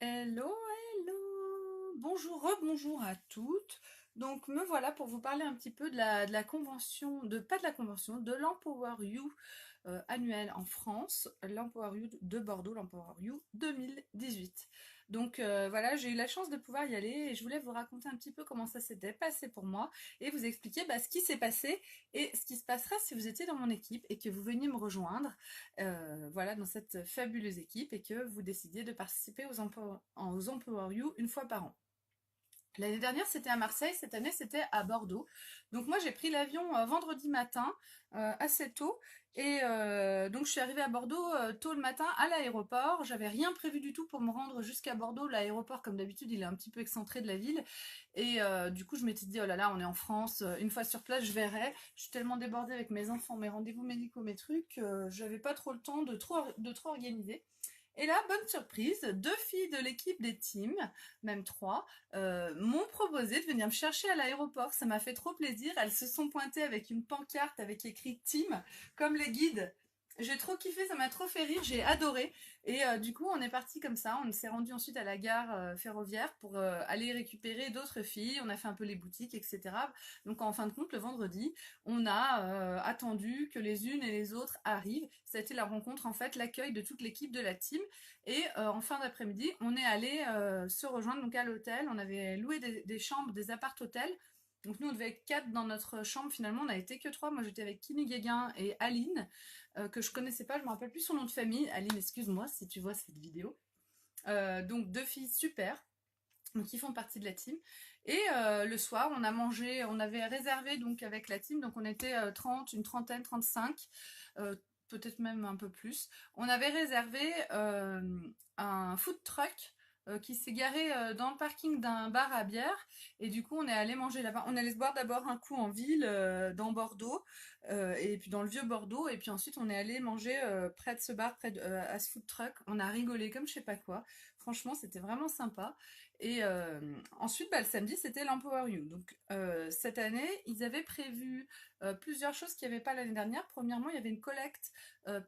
Hello, hello. Bonjour, rebonjour à toutes. Donc me voilà pour vous parler un petit peu de la convention, pas de la convention, de l'Empower You annuel en France, l'Empower You de Bordeaux, l'Empower You 2018. Donc voilà, j'ai eu la chance de pouvoir y aller et je voulais vous raconter un petit peu comment ça s'était passé pour moi et vous expliquer ce qui s'est passé et ce qui se passera si vous étiez dans mon équipe et que vous veniez me rejoindre voilà, dans cette fabuleuse équipe et que vous décidiez de participer aux Empower You une fois par an. L'année dernière, c'était à Marseille, cette année, c'était à Bordeaux. Donc moi, j'ai pris l'avion vendredi matin, assez tôt, et donc je suis arrivée à Bordeaux tôt le matin à l'aéroport. J'avais rien prévu du tout pour me rendre jusqu'à Bordeaux. L'aéroport, comme d'habitude, il est un petit peu excentré de la ville, et du coup, je m'étais dit, oh là là, on est en France, une fois sur place, je verrai. Je suis tellement débordée avec mes enfants, mes rendez-vous médicaux, mes trucs, j'avais pas trop le temps de trop organiser. Et là, bonne surprise, deux filles de l'équipe des teams, même trois, m'ont proposé de venir me chercher à l'aéroport. Ça m'a fait trop plaisir. Elles se sont pointées avec une pancarte avec écrit Team, comme les guides. J'ai trop kiffé, ça m'a trop fait rire, j'ai adoré. Et du coup, on est parti comme ça. On s'est rendu ensuite à la gare ferroviaire pour aller récupérer d'autres filles. On a fait un peu les boutiques, etc. Donc en fin de compte, le vendredi, on a attendu que les unes et les autres arrivent. Ça a été la rencontre, en fait, l'accueil de toute l'équipe de la team. Et en fin d'après-midi, on est allé se rejoindre donc à l'hôtel. On avait loué des chambres, des appart-hôtels. Donc nous, on devait être quatre dans notre chambre. Finalement, on n'a été que trois. Moi, j'étais avec Kini Guéguin et Aline, que je connaissais pas. Je me rappelle plus son nom de famille. Aline, excuse-moi si tu vois cette vidéo. Donc deux filles super. Donc qui font partie de la team. Et le soir, on a mangé, on avait réservé donc avec la team, donc on était 30, une trentaine, 35, euh, peut-être même un peu plus. On avait réservé un food truck qui s'est garé dans le parking d'un bar à bière et du coup on est allé manger là-bas. On allait se boire d'abord un coup en ville dans Bordeaux et puis dans le vieux Bordeaux et puis ensuite on est allé manger près de ce bar, à ce food truck. On a rigolé comme je sais pas quoi. Franchement, c'était vraiment sympa. Et ensuite, le samedi, c'était l'Empower You. Donc cette année, ils avaient prévu plusieurs choses qu'il n'y avait pas l'année dernière. Premièrement, il y avait une collecte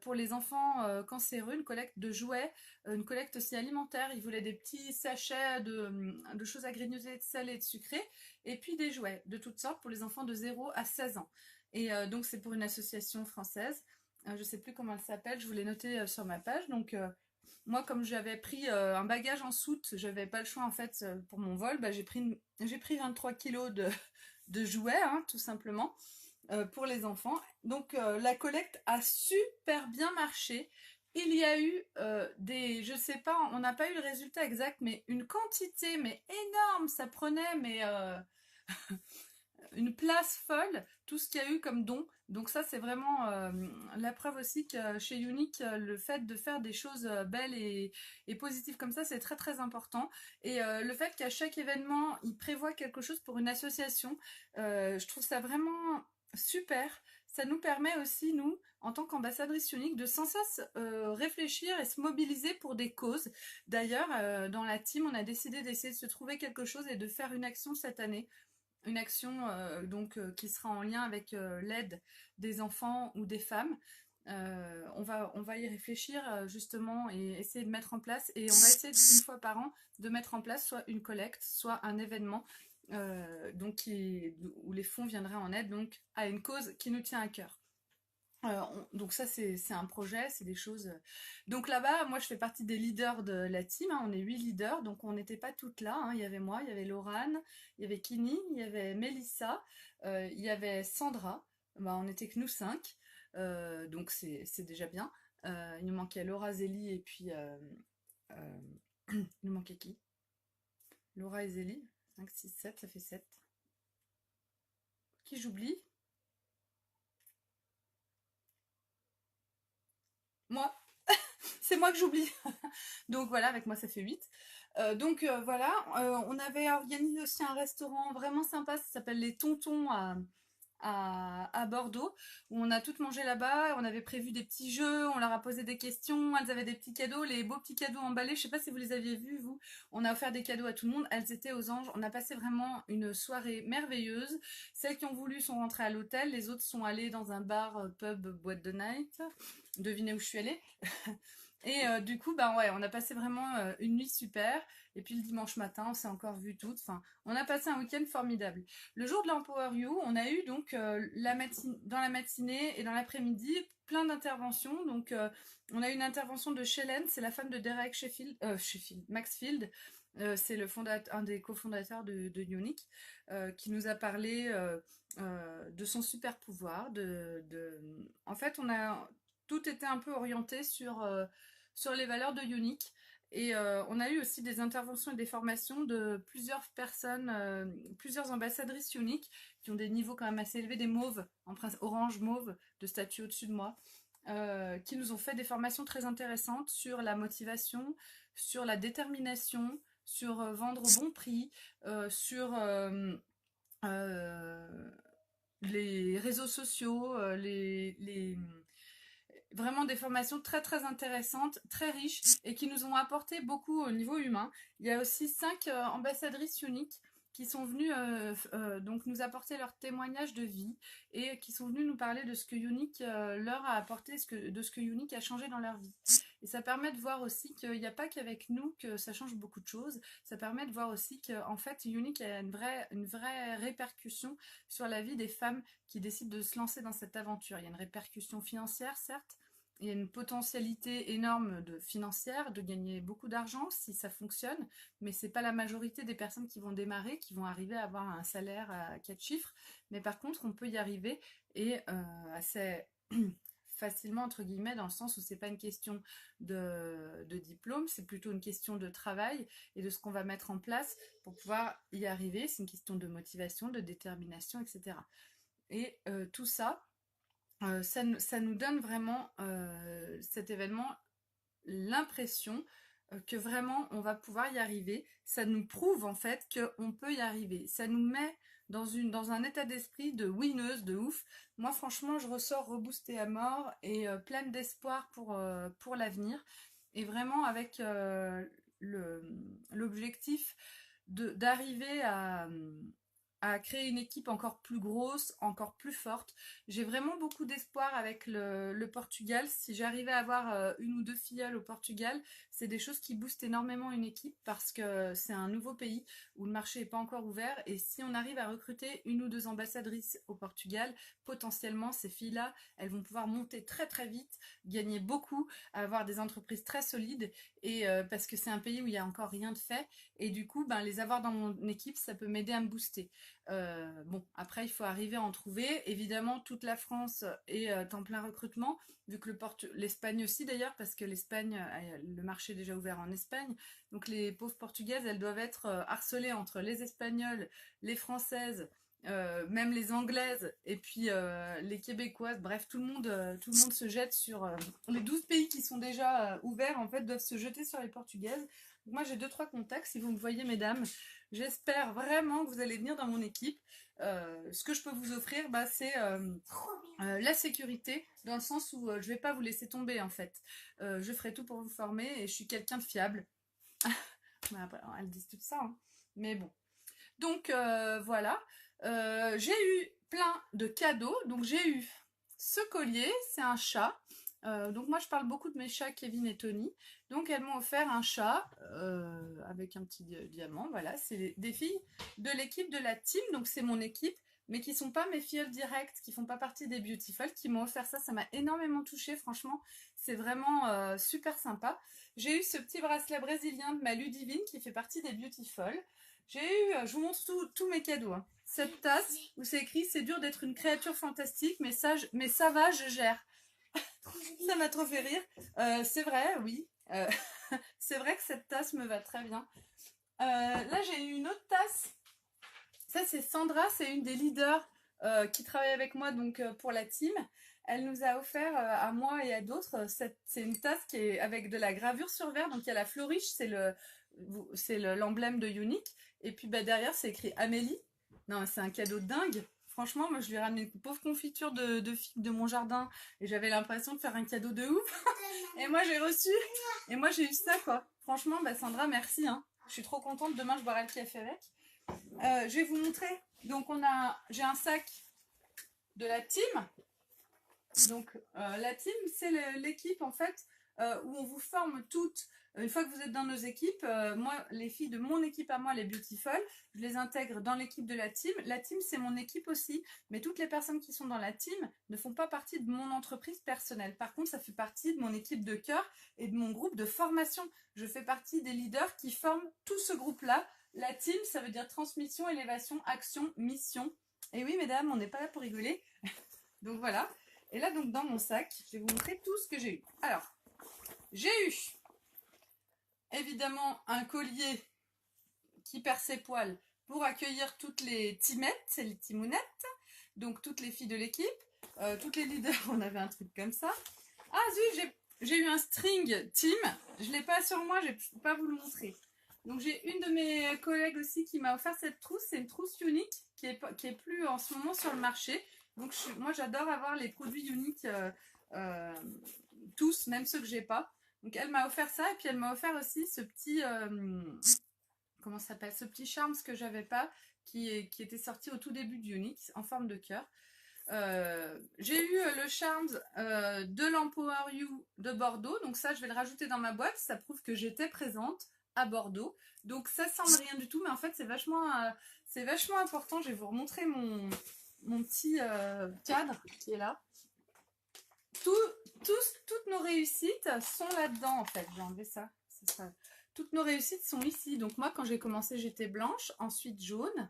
pour les enfants cancéreux, une collecte de jouets, une collecte aussi alimentaire. Ils voulaient des petits sachets de choses à grignoter, de salé et de sucré, et puis des jouets de toutes sortes pour les enfants de 0 à 16 ans. Et donc c'est pour une association française. Je ne sais plus comment elle s'appelle, je vous l'ai noté sur ma page. Donc moi, comme j'avais pris un bagage en soute, j'avais pas le choix en fait pour mon vol, j'ai pris 23 kilos de jouets, hein, tout simplement, pour les enfants. Donc la collecte a super bien marché. Il y a eu je sais pas, on n'a pas eu le résultat exact, mais une quantité mais énorme, ça prenait une place folle, tout ce qu'il y a eu comme don. Donc ça, c'est vraiment la preuve aussi que chez Unique, le fait de faire des choses belles et positives comme ça, c'est très très important. Et le fait qu'à chaque événement, ils prévoient quelque chose pour une association, je trouve ça vraiment super. Ça nous permet aussi, nous, en tant qu'ambassadrice Unique, de sans cesse réfléchir et se mobiliser pour des causes. D'ailleurs, dans la team, on a décidé d'essayer de se trouver quelque chose et de faire une action cette année, une action qui sera en lien avec l'aide des enfants ou des femmes. On va y réfléchir justement et essayer de mettre en place, et on va essayer une fois par an de mettre en place soit une collecte, soit un événement où les fonds viendraient en aide donc à une cause qui nous tient à cœur. Donc ça c'est un projet, c'est des choses. Donc là-bas, moi je fais partie des leaders de la team, hein, on est 8 leaders, donc on n'était pas toutes là, hein. Il y avait moi, il y avait Laurane, il y avait Kini, il y avait Mélissa, il y avait Sandra. Bah, on n'était que nous 5, donc c'est déjà bien. Il nous manquait Laura, Zélie et puis euh, il nous manquait qui? Laura et Zélie, 5, 6, 7, ça fait 7. Qui j'oublie? Moi, c'est moi que j'oublie. Donc voilà, avec moi ça fait 8. Donc voilà, on avait organisé aussi un restaurant vraiment sympa, ça s'appelle les Tontons à Bordeaux, où on a toutes mangé là-bas. On avait prévu des petits jeux, on leur a posé des questions, elles avaient des petits cadeaux, les beaux petits cadeaux emballés. Je sais pas si vous les aviez vus, vous. On a offert des cadeaux à tout le monde, elles étaient aux anges. On a passé vraiment une soirée merveilleuse. Celles qui ont voulu sont rentrées à l'hôtel, les autres sont allées dans un bar, pub, boîte de night. Devinez où je suis allée. Et du coup, ben ouais, on a passé vraiment une nuit super. Et puis le dimanche matin, on s'est encore vu toutes. Enfin, on a passé un week-end formidable. Le jour de l'Empower You, on a eu donc dans la matinée et dans l'après-midi plein d'interventions. Donc, on a eu une intervention de Shellen, c'est la femme de Derek Maxfield. C'est un des cofondateurs de Unique, qui nous a parlé de son super pouvoir. En fait, tout était un peu orienté sur les valeurs de Unique. Et on a eu aussi des interventions et des formations de plusieurs personnes, plusieurs ambassadrices Unique qui ont des niveaux quand même assez élevés, des mauves, orange mauve, de statut au-dessus de moi, qui nous ont fait des formations très intéressantes sur la motivation, sur la détermination, sur vendre au bon prix, sur les réseaux sociaux, vraiment des formations très très intéressantes, très riches et qui nous ont apporté beaucoup au niveau humain. Il y a aussi 5 ambassadrices uniques qui sont venues donc nous apporter leur témoignage de vie et qui sont venues nous parler de ce que Unique leur a apporté, de ce que Unique a changé dans leur vie. Et ça permet de voir aussi qu'il n'y a pas qu'avec nous que ça change beaucoup de choses. Ça permet de voir aussi qu'en fait Unique a une vraie répercussion sur la vie des femmes qui décident de se lancer dans cette aventure. Il y a une répercussion financière, certes, il y a une potentialité énorme financière, de gagner beaucoup d'argent si ça fonctionne, mais c'est pas la majorité des personnes qui vont démarrer, qui vont arriver à avoir un salaire à 4 chiffres. Mais par contre, on peut y arriver et assez facilement, entre guillemets, dans le sens où c'est pas une question de diplôme, c'est plutôt une question de travail et de ce qu'on va mettre en place pour pouvoir y arriver. C'est une question de motivation, de détermination, etc. Et tout ça, ça nous donne vraiment, cet événement, l'impression que vraiment on va pouvoir y arriver. Ça nous prouve en fait qu'on peut y arriver. Ça nous met dans un état d'esprit de winneuse, de ouf. Moi franchement je ressors reboostée à mort et pleine d'espoir pour l'avenir. Et vraiment avec l'objectif d'arriver à créer une équipe encore plus grosse, encore plus forte. J'ai vraiment beaucoup d'espoir avec le Portugal. Si j'arrivais à avoir une ou deux filleules au Portugal, c'est des choses qui boostent énormément une équipe parce que c'est un nouveau pays où le marché n'est pas encore ouvert. Et si on arrive à recruter une ou deux ambassadrices au Portugal, potentiellement ces filles-là, elles vont pouvoir monter très très vite, gagner beaucoup, avoir des entreprises très solides. Et parce que c'est un pays où il n'y a encore rien de fait. Et du coup, ben, les avoir dans mon équipe, ça peut m'aider à me booster. Bon, après, il faut arriver à en trouver. Évidemment, toute la France est en plein recrutement, vu que l'Espagne aussi d'ailleurs, parce que l'Espagne, le marché est déjà ouvert en Espagne. Donc les pauvres Portugaises, elles doivent être harcelées entre les Espagnols, les Françaises, même les Anglaises, et puis les Québécoises. Bref, tout le monde se jette sur les 12 pays qui sont déjà ouverts, en fait, doivent se jeter sur les Portugaises. Donc moi, j'ai 2-3 contacts, si vous me voyez, mesdames. J'espère vraiment que vous allez venir dans mon équipe. Ce que je peux vous offrir, bah, c'est la sécurité, dans le sens où je vais pas vous laisser tomber en fait. Je ferai tout pour vous former et je suis quelqu'un de fiable. Bah, après, elles disent tout ça, hein. Mais bon. Donc voilà. J'ai eu plein de cadeaux. Donc j'ai eu ce collier, c'est un chat. Donc moi je parle beaucoup de mes chats Kevin et Tony. Donc elles m'ont offert un chat avec un petit diamant. Voilà, c'est des filles de l'équipe de la team. Donc c'est mon équipe, mais qui sont pas mes filles directes, qui font pas partie des Beautiful, qui m'ont offert ça. Ça m'a énormément touchée, franchement. C'est vraiment super sympa. J'ai eu ce petit bracelet brésilien de ma Ludivine qui fait partie des Beautiful. J'ai eu, je vous montre tous mes cadeaux, hein. Cette tasse où c'est écrit c'est dur d'être une créature fantastique, mais ça va, je gère. Ça m'a trop fait rire. C'est vrai, oui. C'est vrai que cette tasse me va très bien. Là, j'ai eu une autre tasse. Ça, c'est Sandra, c'est une des leaders qui travaille avec moi donc pour la team. Elle nous a offert à moi et à d'autres, c'est une tasse qui est avec de la gravure sur verre. Donc il y a la floriche, c'est l'emblème de Unique. Et puis bah, derrière, c'est écrit Amélie. Non, c'est un cadeau dingue. Franchement, moi je lui ai ramené une pauvre confiture de figues de mon jardin et j'avais l'impression de faire un cadeau de ouf. Et moi j'ai reçu, et moi j'ai eu ça quoi. Franchement, bah Sandra, merci, hein. Je suis trop contente. Demain je boirai le café avec. Je vais vous montrer. Donc j'ai un sac de la team. Donc la team, c'est l'équipe en fait où on vous forme toutes. Une fois que vous êtes dans nos équipes, moi, les filles de mon équipe à moi, les Beautiful, je les intègre dans l'équipe de la team. La team, c'est mon équipe aussi, mais toutes les personnes qui sont dans la team ne font pas partie de mon entreprise personnelle. Par contre, ça fait partie de mon équipe de cœur et de mon groupe de formation. Je fais partie des leaders qui forment tout ce groupe-là. La team, ça veut dire transmission, élévation, action, mission. Et oui, mesdames, on n'est pas là pour rigoler. Donc voilà. Et là, donc dans mon sac, je vais vous montrer tout ce que j'ai eu. Alors, j'ai eu évidemment un collier qui perd ses poils pour accueillir toutes les teamettes, c'est les timounettes, donc toutes les filles de l'équipe, toutes les leaders, on avait un truc comme ça. Ah zut, j'ai eu un string team, je ne l'ai pas sur moi, je ne peux pas vous le montrer. Donc j'ai une de mes collègues aussi qui m'a offert cette trousse, c'est une trousse unique qui est plus en ce moment sur le marché. Donc moi j'adore avoir les produits uniques, tous, même ceux que j'ai pas. Donc elle m'a offert ça et puis elle m'a offert aussi ce petit, comment ça s'appelle, ce petit charms que j'avais pas, qui était sorti au tout début du Unix en forme de cœur. J'ai eu le charms de l'Empower You de Bordeaux, donc ça je vais le rajouter dans ma boîte, ça prouve que j'étais présente à Bordeaux. Donc ça semble rien du tout, mais en fait c'est vachement important. Je vais vous remontrer mon petit cadre qui est là. Toutes nos réussites sont là-dedans en fait. J'ai enlevé ça. Toutes nos réussites sont ici. Donc moi quand j'ai commencé j'étais blanche, ensuite jaune.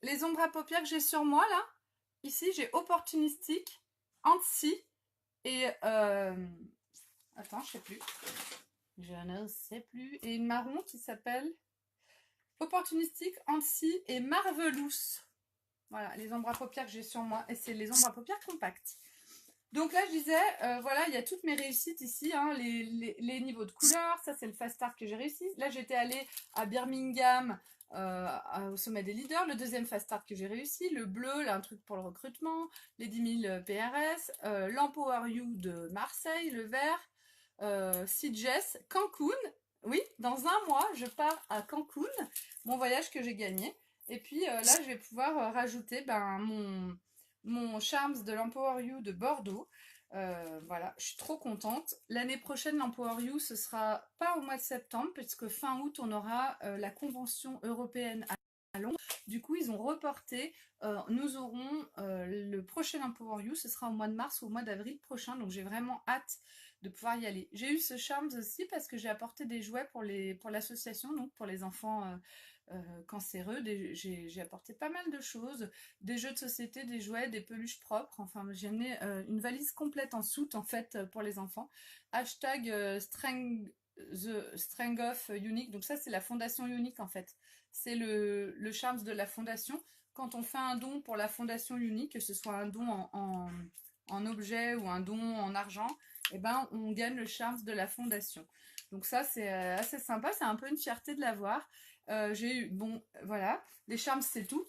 Les ombres à paupières que j'ai sur moi là, ici j'ai opportunistique, anti et attends, je sais plus. Je ne sais plus. Et une marron qui s'appelle opportunistique, anti et marvelous. Voilà, les ombres à paupières que j'ai sur moi. Et c'est les ombres à paupières compactes. Donc là, je disais, voilà, il y a toutes mes réussites ici, hein, les niveaux de couleurs. Ça, c'est le fast start que j'ai réussi. Là, j'étais allée à Birmingham, au sommet des leaders. Le deuxième fast start que j'ai réussi. Le bleu, là, un truc pour le recrutement. Les 10 000 PRS. L'Empower You de Marseille. Le vert. Sitges. Cancun. Oui, dans un mois, je pars à Cancun. Mon voyage que j'ai gagné. Et puis là, je vais pouvoir rajouter mon Charms de l'Empower You de Bordeaux. Voilà, je suis trop contente. L'année prochaine, l'Empower You, ce sera pas au mois de septembre, puisque fin août, on aura la convention européenne à Londres. Du coup, ils ont reporté. Nous aurons le prochain Empower You, ce sera au mois de mars ou au mois d'avril prochain. Donc, j'ai vraiment hâte de pouvoir y aller. J'ai eu ce Charms aussi parce que j'ai apporté des jouets pour l'association, donc pour les enfants cancéreux. J'ai apporté pas mal de choses, des jeux de société, des jouets, des peluches propres. Enfin, j'ai amené une valise complète en soute en fait pour les enfants. Hashtag the Strength of Unique. Donc ça, c'est la fondation Unique en fait. C'est le charme de la fondation. Quand on fait un don pour la fondation Unique, que ce soit un don en objet ou un don en argent, eh ben, on gagne le charme de la fondation. Donc ça, c'est assez sympa. C'est un peu une fierté de l'avoir. J'ai eu, bon, voilà, les charms, c'est tout.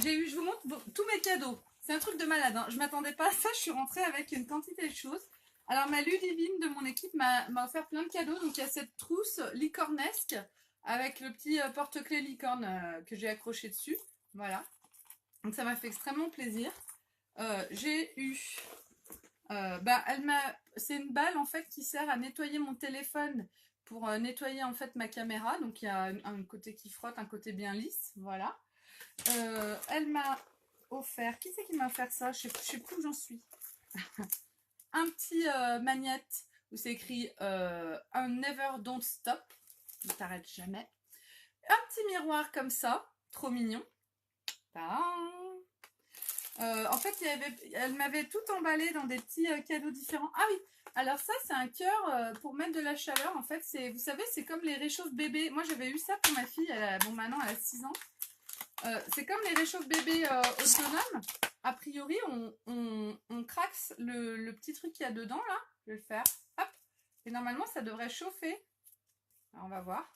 J'ai eu, je vous montre tous mes cadeaux. C'est un truc de malade, hein. Je m'attendais pas à ça. Je suis rentrée avec une quantité de choses. Alors, ma Ludivine de mon équipe m'a offert plein de cadeaux. Donc, il y a cette trousse licornesque avec le petit porte-clés licorne que j'ai accroché dessus. Voilà. Donc, ça m'a fait extrêmement plaisir. J'ai eu... c'est une balle en fait qui sert à nettoyer mon téléphone pour nettoyer en fait ma caméra. Donc il y a un côté qui frotte, un côté bien lisse. Voilà. Elle m'a offert... Qui c'est qui m'a offert ça? Je sais plus où j'en suis. Un petit magnète où c'est écrit un Never Don't Stop. Ne t'arrête jamais. Un petit miroir comme ça. Trop mignon. En fait, elle m'avait tout emballé dans des petits cadeaux différents. Ah oui, alors ça, c'est un cœur pour mettre de la chaleur. En fait, vous savez, c'est comme les réchauffe bébés. Moi, j'avais eu ça pour ma fille. Bon, maintenant, elle a 6 ans. C'est comme les réchauffe bébés autonomes. A priori, on craque le petit truc qu'il y a dedans, là. Je vais le faire. Hop. Et normalement, ça devrait chauffer. Alors, on va voir.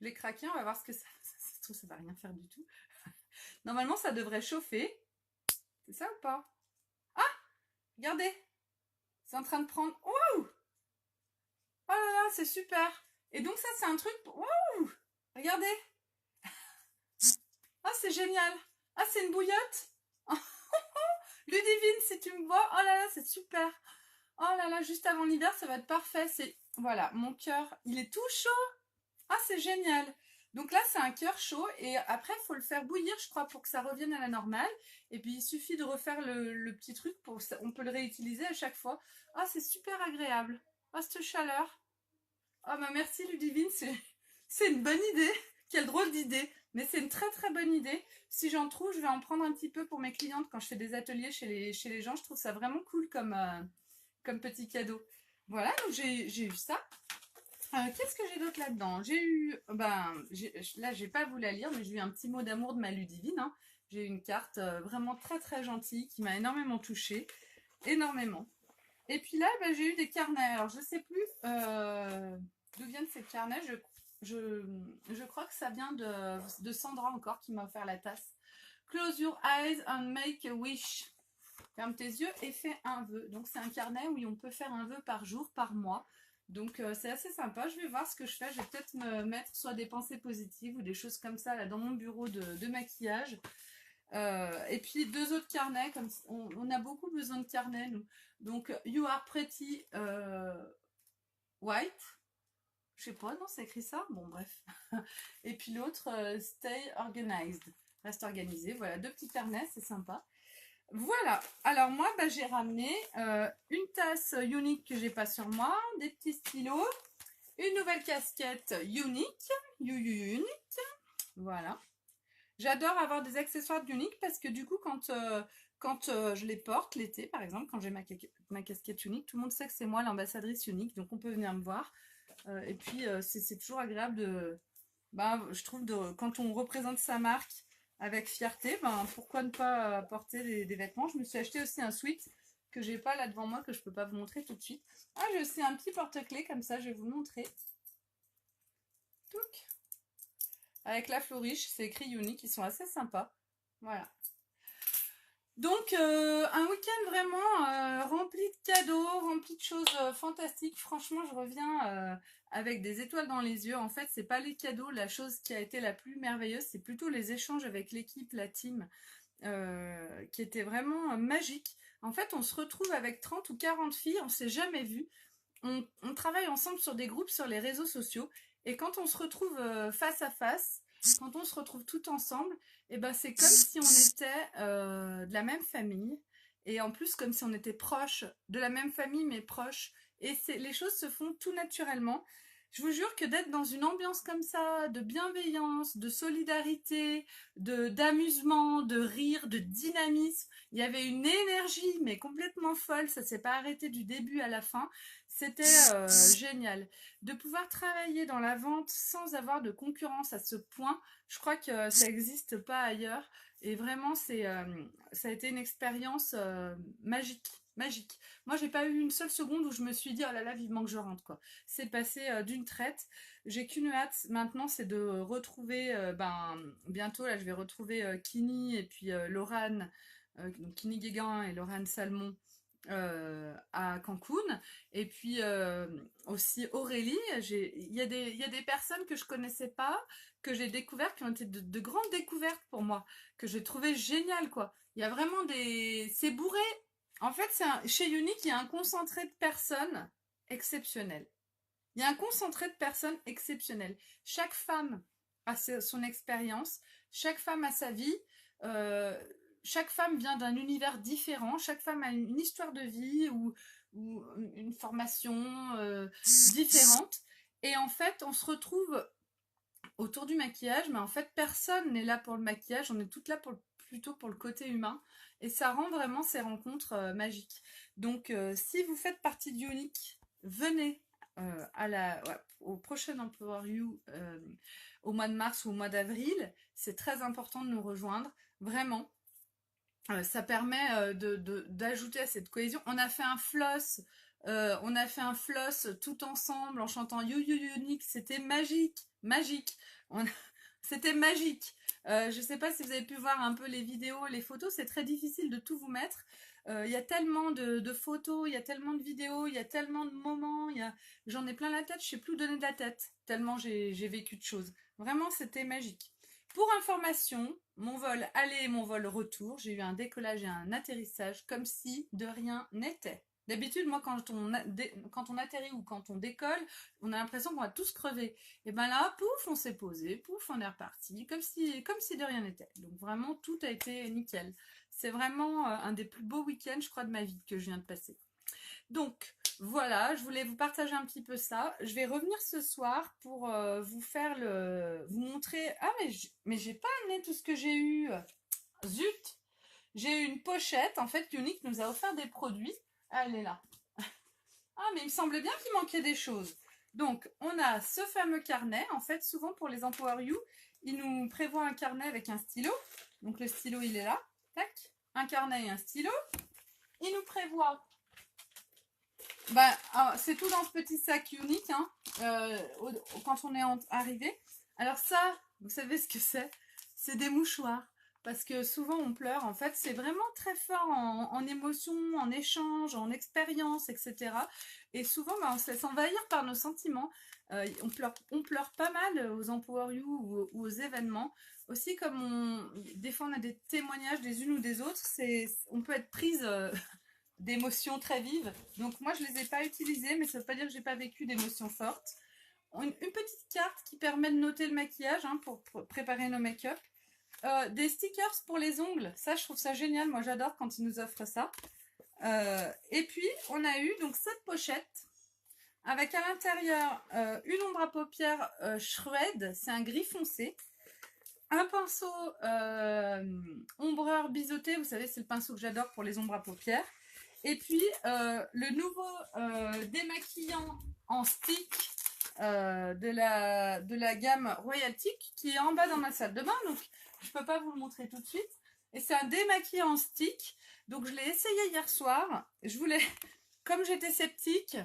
Je l'ai craqué, on va voir ce que ça... Ça se trouve, ça va rien faire du tout. Normalement, ça devrait chauffer. C'est ça ou pas? Ah! Regardez! C'est en train de prendre... Waouh! Oh là là, c'est super! Et donc ça, c'est un truc... Waouh! Regardez! Ah, c'est génial! Ah, c'est une bouillotte! Ludivine, si tu me vois, oh là là, c'est super. Oh là là, juste avant l'hiver, ça va être parfait. C'est voilà, mon cœur, il est tout chaud. Ah, c'est génial. Donc là, c'est un cœur chaud et après, il faut le faire bouillir, je crois, pour que ça revienne à la normale. Et puis, il suffit de refaire le petit truc pour ça. On peut le réutiliser à chaque fois. Ah, c'est super agréable. Ah, cette chaleur. Ah, bah merci Ludivine, c'est une bonne idée. Quelle drôle d'idée. Mais c'est une très très bonne idée. Si j'en trouve, je vais en prendre un petit peu pour mes clientes quand je fais des ateliers chez les gens. Je trouve ça vraiment cool comme petit cadeau. Voilà, donc j'ai eu ça. Qu'est-ce que j'ai d'autre là-dedans? J'ai eu, là, j'ai pas à vous la lire, mais j'ai eu un petit mot d'amour de ma Ludivine. Hein. J'ai eu une carte vraiment très très gentille qui m'a énormément touchée, énormément. Et puis là, j'ai eu des carnets. Alors, je sais plus d'où viennent ces carnets. Je, je crois que ça vient de Sandra encore qui m'a offert la tasse. Close your eyes and make a wish. Ferme tes yeux et fais un vœu. Donc c'est un carnet où on peut faire un vœu par jour, par mois. Donc c'est assez sympa. Je vais voir ce que je fais. Je vais peut-être me mettre soit des pensées positives ou des choses comme ça là dans mon bureau de maquillage. Et puis deux autres carnets. Comme on a beaucoup besoin de carnets nous. Donc You are pretty white. Je sais pas, non, c'est écrit ça. Bon bref. Et puis l'autre Stay organized. Reste organisé. Voilà, deux petits carnets, c'est sympa. Voilà, alors moi j'ai ramené une tasse unique que j'ai pas sur moi, des petits stylos, une nouvelle casquette unique, unique, voilà. J'adore avoir des accessoires uniques parce que du coup quand je les porte l'été par exemple, quand j'ai ma casquette unique, tout le monde sait que c'est moi l'ambassadrice unique, donc on peut venir me voir. Et puis c'est toujours agréable je trouve quand on représente sa marque avec fierté, pourquoi ne pas porter des vêtements. Je me suis acheté aussi un sweat que j'ai pas là devant moi, que je peux pas vous montrer tout de suite. Ah, j'ai aussi un petit porte-clés comme ça, je vais vous le montrer. Touc. Avec la floriche, c'est écrit Unique, ils sont assez sympas. Voilà. Donc un week-end vraiment rempli de cadeaux, rempli de choses fantastiques. Franchement, je reviens avec des étoiles dans les yeux. En fait, c'est pas les cadeaux, la chose qui a été la plus merveilleuse, c'est plutôt les échanges avec l'équipe, la team, qui était vraiment magique. En fait, on se retrouve avec 30 ou 40 filles, on s'est jamais vues. On travaille ensemble sur des groupes sur les réseaux sociaux. Et quand on se retrouve face à face, quand on se retrouve tout ensemble, c'est comme si on était de la même famille. Et en plus, comme si on était proche de la même famille, mais proche. Et les choses se font tout naturellement. Je vous jure que d'être dans une ambiance comme ça, de bienveillance, de solidarité, d'amusement, de rire, de dynamisme, il y avait une énergie, mais complètement folle. Ça s'est pas arrêté du début à la fin. C'était génial. De pouvoir travailler dans la vente sans avoir de concurrence à ce point, je crois que ça n'existe pas ailleurs. Et vraiment, ça a été une expérience magique. Magique. Moi, j'ai pas eu une seule seconde où je me suis dit oh là là, vivement que je rentre quoi. C'est passé d'une traite. J'ai qu'une hâte maintenant, c'est de retrouver bientôt là, je vais retrouver Kini et puis Laurane, donc Kini Guéguin et Laurane Salmon à Cancun. Et puis aussi Aurélie, il y a des personnes que je connaissais pas, que j'ai découvertes, qui ont été de grandes découvertes pour moi, que j'ai trouvé génial quoi. Il y a vraiment c'est bourré. En fait, chez Unique, il y a un concentré de personnes exceptionnelles. Il y a un concentré de personnes exceptionnelles. Chaque femme a son expérience, chaque femme a sa vie, chaque femme vient d'un univers différent, chaque femme a une histoire de vie ou une formation différente. Et en fait, on se retrouve autour du maquillage, mais en fait, personne n'est là pour le maquillage, on est toutes là plutôt pour le côté humain. Et ça rend vraiment ces rencontres magiques. Donc, si vous faites partie d'Unique, venez au prochain Empower You au mois de mars ou au mois d'avril. C'est très important de nous rejoindre, vraiment. Ça permet d'ajouter à cette cohésion. On a fait un floss tout ensemble en chantant You You Unique. C'était magique, magique. C'était magique. Je ne sais pas si vous avez pu voir un peu les vidéos, les photos. C'est très difficile de tout vous mettre. Il y a tellement de photos, il y a tellement de vidéos, il y a tellement de moments. J'en ai plein la tête. Je ne sais plus où donner de la tête tellement j'ai vécu de choses. Vraiment, c'était magique. Pour information, mon vol aller et mon vol retour, j'ai eu un décollage et un atterrissage comme si de rien n'était. D'habitude, moi, quand on atterrit ou quand on décolle, on a l'impression qu'on va tous crever. Et ben là, pouf, on s'est posé, pouf, on est reparti, comme si de rien n'était. Donc vraiment, tout a été nickel. C'est vraiment un des plus beaux week-ends, je crois, de ma vie que je viens de passer. Donc voilà, je voulais vous partager un petit peu ça. Je vais revenir ce soir pour vous montrer. Ah mais j'ai pas amené tout ce que j'ai eu. Zut, j'ai eu une pochette. En fait, Unique nous a offert des produits. Ah, elle est là. Ah mais il me semblait bien qu'il manquait des choses. Donc on a ce fameux carnet. En fait, souvent pour les Empower You, ils nous prévoient un carnet avec un stylo. Donc le stylo il est là. Tac, un carnet et un stylo. Il nous prévoit. Bah, c'est tout dans ce petit sac unique hein, quand on est arrivé. Alors ça, vous savez ce que c'est? C'est des mouchoirs. Parce que souvent on pleure. En fait, c'est vraiment très fort en émotion, en échange, en expérience, etc. Et souvent, bah, on se laisse envahir par nos sentiments. On pleure pas mal aux Empower You ou aux événements. Aussi, comme des fois on a des témoignages des unes ou des autres, on peut être prise d'émotions très vives. Donc moi, je les ai pas utilisées, mais ça veut pas dire que j'ai pas vécu d'émotions fortes. Une petite carte qui permet de noter le maquillage hein, pour préparer nos make-up. Des stickers pour les ongles. Ça, je trouve ça génial. Moi, j'adore quand ils nous offrent ça. Et puis, on a eu donc cette pochette avec à l'intérieur une ombre à paupières Shred. C'est un gris foncé. Un pinceau ombreur biseauté. Vous savez, c'est le pinceau que j'adore pour les ombres à paupières. Et puis, le nouveau démaquillant en stick de la gamme Royaltic qui est en bas dans ma salle de bain. Donc, je ne peux pas vous le montrer tout de suite. Et c'est un démaquillant en stick. Donc, je l'ai essayé hier soir. Je voulais, comme j'étais sceptique,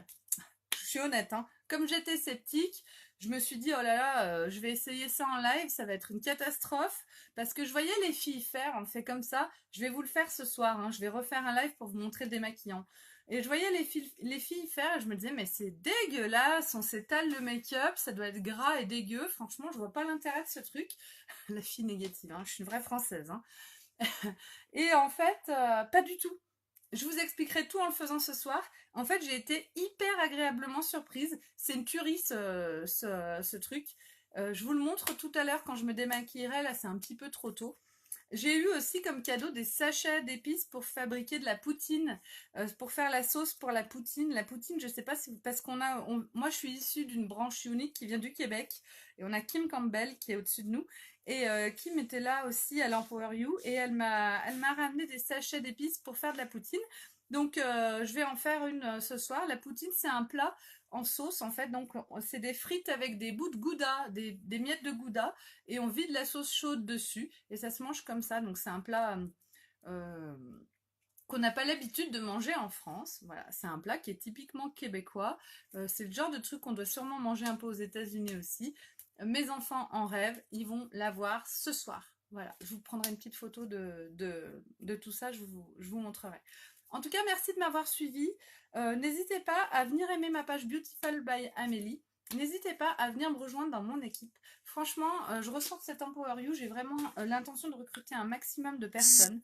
je suis honnête, hein, comme j'étais sceptique, je me suis dit, oh là là, je vais essayer ça en live, ça va être une catastrophe. Parce que je voyais les filles faire, on fait comme ça. Je vais vous le faire ce soir, hein, je vais refaire un live pour vous montrer des maquillants. Et je voyais les filles faire et je me disais, mais c'est dégueulasse, on s'étale le make-up, ça doit être gras et dégueu. Franchement, je vois pas l'intérêt de ce truc. La fille négative, hein, je suis une vraie française. Hein. Et en fait, pas du tout. Je vous expliquerai tout en le faisant ce soir. En fait, j'ai été hyper agréablement surprise. C'est une tuerie ce truc. Je vous le montre tout à l'heure quand je me démaquillerai. Là, c'est un petit peu trop tôt. J'ai eu aussi comme cadeau des sachets d'épices pour fabriquer de la poutine, pour faire la sauce pour la poutine. La poutine, je sais pas si parce moi je suis issue d'une branche unique qui vient du Québec et on a Kim Campbell qui est au-dessus de nous et Kim était là aussi à l'Empower You et elle m'a ramené des sachets d'épices pour faire de la poutine. Donc je vais en faire une ce soir. La poutine c'est un plat en sauce en fait, donc c'est des frites avec des bouts de gouda, des miettes de gouda et on vide la sauce chaude dessus et ça se mange comme ça. Donc c'est un plat euh, qu'on n'a pas l'habitude de manger en France. Voilà, c'est un plat qui est typiquement québécois. C'est le genre de truc qu'on doit sûrement manger un peu aux États-Unis aussi. Mes enfants en rêvent, ils vont l'avoir ce soir. Voilà, je vous prendrai une petite photo de tout ça, je vous montrerai. En tout cas, merci de m'avoir suivi. N'hésitez pas à venir aimer ma page Beautiful by Amélie. N'hésitez pas à venir me rejoindre dans mon équipe. Franchement, je ressens que cet Empower You, j'ai vraiment l'intention de recruter un maximum de personnes,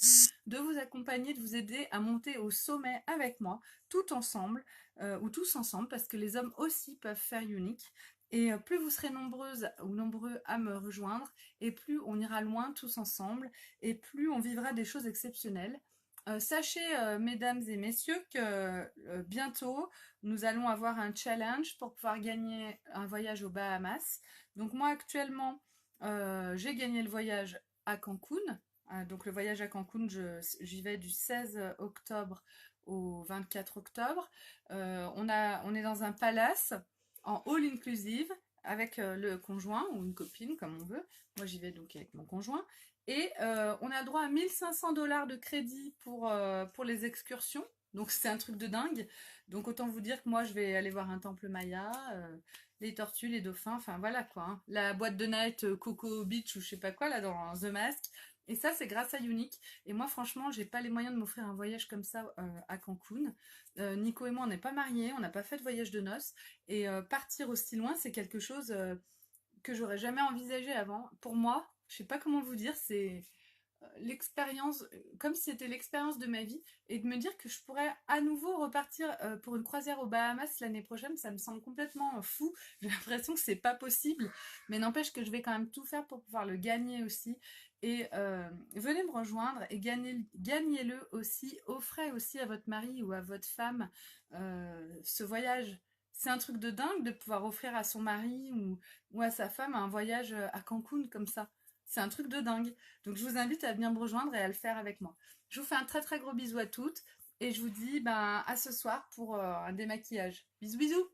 de vous accompagner, de vous aider à monter au sommet avec moi, tout ensemble, ou tous ensemble, parce que les hommes aussi peuvent faire unique. Et plus vous serez nombreuses ou nombreux à me rejoindre, et plus on ira loin tous ensemble, et plus on vivra des choses exceptionnelles. Sachez, mesdames et messieurs, que bientôt, nous allons avoir un challenge pour pouvoir gagner un voyage aux Bahamas. Donc moi, actuellement, j'ai gagné le voyage à Cancun. Donc le voyage à Cancun, j'y vais du 16 octobre au 24 octobre. On est dans un palace en all inclusive avec le conjoint ou une copine, comme on veut. Moi, j'y vais donc avec mon conjoint. Et on a droit à 1500 $ de crédit pour les excursions. Donc c'est un truc de dingue. Donc autant vous dire que moi je vais aller voir un temple maya, les tortues, les dauphins, enfin voilà quoi. Hein. La boîte de night Coco Beach ou je sais pas quoi là dans The Mask. Et ça c'est grâce à Unique. Et moi franchement j'ai pas les moyens de m'offrir un voyage comme ça à Cancun. Nico et moi on n'est pas mariés, on n'a pas fait de voyage de noces. Et partir aussi loin c'est quelque chose que j'aurais jamais envisagé avant. Pour moi, je sais pas comment vous dire, c'est l'expérience, comme si c'était l'expérience de ma vie, et de me dire que je pourrais à nouveau repartir pour une croisière aux Bahamas l'année prochaine, ça me semble complètement fou. J'ai l'impression que c'est pas possible, mais n'empêche que je vais quand même tout faire pour pouvoir le gagner aussi. Et venez me rejoindre et gagnez-le aussi, offrez aussi à votre mari ou à votre femme ce voyage. C'est un truc de dingue de pouvoir offrir à son mari ou à sa femme un voyage à Cancun comme ça. C'est un truc de dingue. Donc je vous invite à venir me rejoindre et à le faire avec moi. Je vous fais un très très gros bisou à toutes et je vous dis ben, à ce soir pour un démaquillage. Bisous bisous.